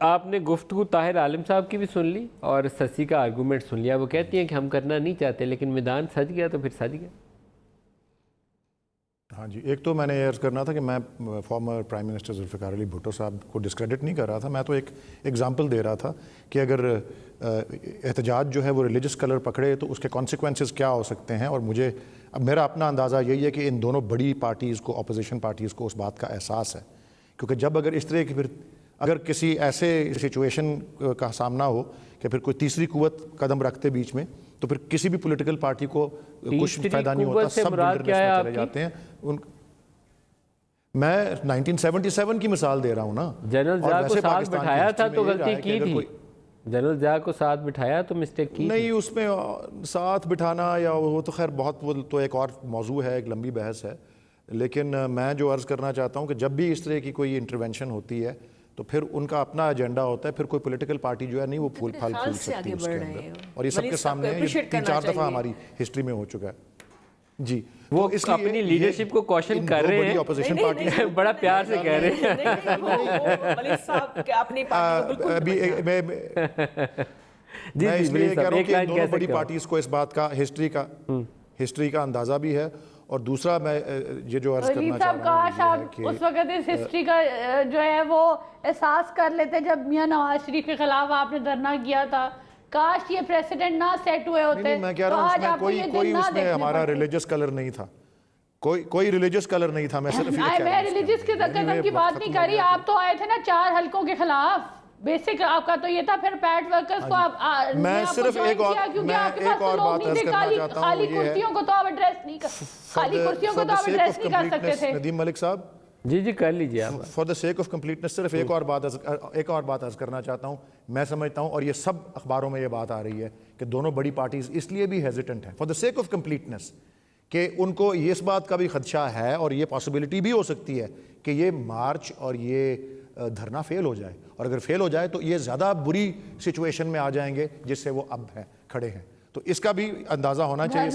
आपने गुफ्तगू ताहिर आलिम साहब की भी सुन ली और ससी का आर्गूमेंट सुन लिया। वो कहती हैं कि हम करना नहीं चाहते, लेकिन मैदान सज गया तो फिर सज गया। हाँ जी, एक तो मैंने ये अर्ज़ करना था कि मैं former prime minister Zulfikar Ali Bhutto साहब को डिस्क्रेडिट नहीं कर रहा था। मैं तो एक एग्जांपल दे रहा था कि अगर एहतजाज जो है वो रिलीजियस कलर पकड़े तो उसके कॉन्सिक्वेंसेस क्या हो सकते हैं। और मुझे अब मेरा अपना अंदाज़ा यही है कि इन दोनों बड़ी पार्टीज़ को, अपोजिशन पार्टीज़ को उस बात का एहसास है, क्योंकि जब अगर इस तरह की फिर अगर किसी ऐसे सिचुएशन का सामना हो कि फिर कोई तीसरी कुव्वत कदम रखते बीच में, तो फिर किसी भी पॉलिटिकल पार्टी को कुछ फायदा नहीं होता, सब विल्डरनेस में चले जाते हैं। मैं 1977 की मिसाल दे रहा हूँ ना। जनरल ज़िया को साथ बिठाया था तो गलती की थी, जनरल ज़िया को साथ बिठाया तो मिस्टेक की नहीं, उसमें साथ बिठाना या वो तो खैर बहुत, वो तो एक और मौजू है, एक लंबी बहस है। लेकिन मैं जो अर्ज़ करना चाहता हूँ कि जब भी इस तरह की कोई इंटरवेंशन होती है तो फिर उनका अपना एजेंडा होता है। फिर कोई पॉलिटिकल पार्टी जो है नहीं वो फूल फाल फूल सकती है उसके अंदर, और ये सबके सामने है, ये 3-4 दफ़ा हमारी हिस्ट्री में हो चुका है जी। वो तो अपनी लीडरशिप को क्वेश्चन कर रहे हैं, ऑपोजिशन पार्टी बड़ा प्यार से कह रहे हैं। मैं इसलिए कह रहा हूँ कि दोनों बड़ी पार्टीज को इस बात का हिस्ट्री का अंदाजा भी है। और दूसरा मैं ये जो अर्ज करना चाह रहा हूँ, काश आप उस वक्त इस हिस्ट्री का जो है वो एहसास कर लेते जब मियां नवाज शरीफ के खिलाफ आपने धरना किया था। काश ये प्रेसिडेंट ना सेट हुए होते। मैं कह रहा हूँ कोई उसमें हमारा रिलीजियस कलर नहीं था, कोई रिलीजियस कलर नहीं था। मैं सिर्फ मैं रिलीजियस के कदम की बात नहीं कर रही। आप तो आए थे ना 4 हलकों के खिलाफ। बेसिक आपका तो ये था, फिर पैट वर्कर्स को आप मैं सिर्फ एक और बात अर्ज करना चाहता हूं, खाली कुर्सियों को तो आप एड्रेस नहीं कर, खाली कुर्सियों को तो आप एड्रेस नहीं कर सकते थे। नदीम मलिक साहब जी कर लीजिए आप। For the sake of completeness सिर्फ एक और बात अर्ज करना चाहता हूं। मैं समझता हूं, और ये सब अखबारों में ये बात आ रही है कि दोनों बड़ी पार्टीज इसलिए भी हेजिटेंट है for the sake of completeness कि उनको ये इस बात का भी खदशा है और ये पॉसिबिलिटी भी हो सकती है कि ये मार्च और ये धरना फेल हो जाए, और अगर फेल हो जाए तो ये ज़्यादा बुरी सिचुएशन में आ जाएंगे जिससे वो अब है खड़े हैं। तो इसका भी अंदाज़ा होना चाहिए।